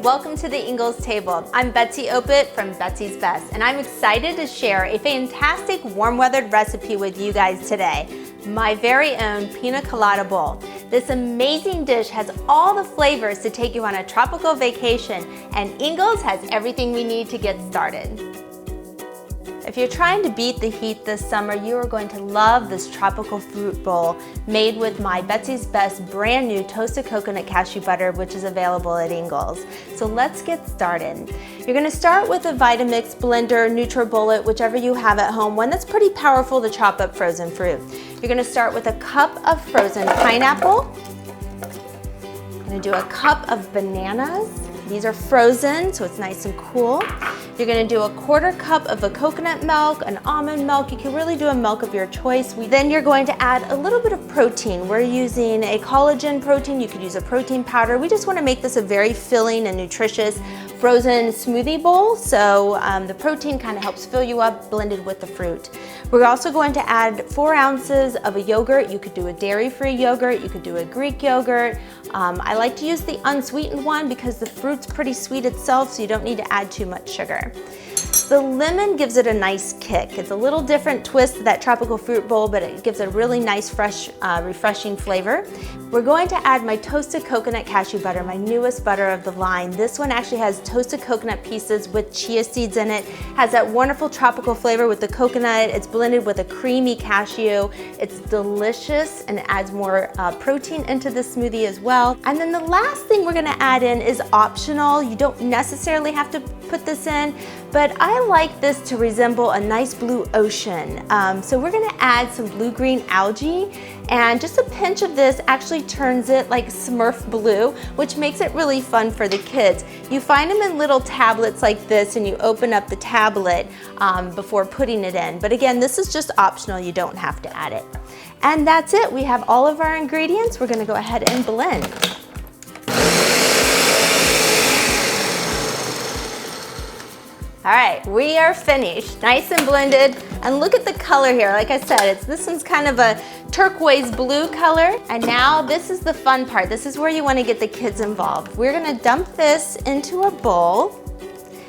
welcome to the Ingles table. I'm Betsy Opyt from Betsy's Best, and I'm excited to share a fantastic warm-weathered recipe with you guys today. My very own Pina Colada bowl. This amazing dish has all the flavors to take you on a tropical vacation, and Ingles has everything we need to get started. If you're trying to beat the heat this summer, you are going to love this tropical fruit bowl made with my Betsy's Best brand new toasted coconut cashew butter, which is available at Ingles. So let's get started. You're gonna start with a Vitamix blender, NutriBullet, whichever you have at home, one that's pretty powerful to chop up frozen fruit. You're gonna start with a cup of frozen pineapple. You're gonna do a cup of bananas. These are frozen, so it's nice and cool. You're gonna do a 1/4 cup of a coconut milk, an almond milk. You can really do a milk of your choice. Then you're going to add a little bit of protein. We're using a collagen protein. You could use a protein powder. We just wanna make this a very filling and nutritious frozen smoothie bowl. So the protein kind of helps fill you up, blended with the fruit. We're also going to add 4 ounces of a yogurt. You could do a dairy-free yogurt. You could do a Greek yogurt. I like to use the unsweetened one because the fruit's pretty sweet itself, so you don't need to add too much sugar. The lemon gives it a nice kick. It's a little different twist to that tropical fruit bowl, but it gives a really nice, fresh, refreshing flavor. We're going to add my toasted coconut cashew butter, my newest butter of the line. This one actually has toasted coconut pieces with chia seeds in it. Has that wonderful tropical flavor with the coconut. It's blended with a creamy cashew. It's delicious and it adds more protein into the smoothie as well. And then the last thing we're gonna add in is optional. You don't necessarily have to put this in, but I like this to resemble a nice blue ocean. So we're gonna add some blue-green algae, and just a pinch of this actually turns it like Smurf blue, which makes it really fun for the kids. You find them in little tablets like this, and you open up the tablet before putting it in. But again, this is just optional. You don't have to add it. And that's it. We have all of our ingredients. We're gonna go ahead and blend. All right, we are finished, nice and blended. And look at the color here. Like I said, this one's kind of a turquoise blue color. And now this is the fun part. This is where you want to get the kids involved. We're gonna dump this into a bowl,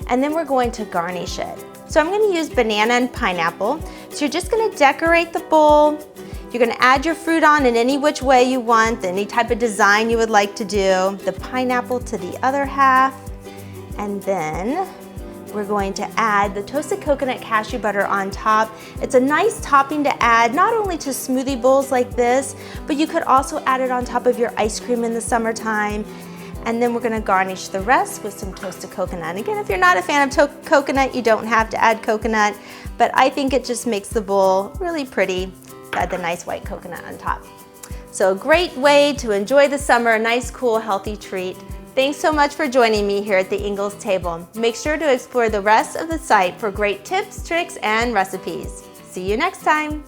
and then we're going to garnish it. So I'm gonna use banana and pineapple. So you're just gonna decorate the bowl. You're gonna add your fruit on in any which way you want, any type of design you would like to do. The pineapple to the other half, and then we're going to add the toasted coconut cashew butter on top. It's a nice topping to add not only to smoothie bowls like this, but you could also add it on top of your ice cream in the summertime. And then we're gonna garnish the rest with some toasted coconut. And again, if you're not a fan of coconut, you don't have to add coconut, but I think it just makes the bowl really pretty. Add the nice white coconut on top. So a great way to enjoy the summer, a nice, cool, healthy treat. Thanks so much for joining me here at the Ingles table. Make sure to explore the rest of the site for great tips, tricks, and recipes. See you next time.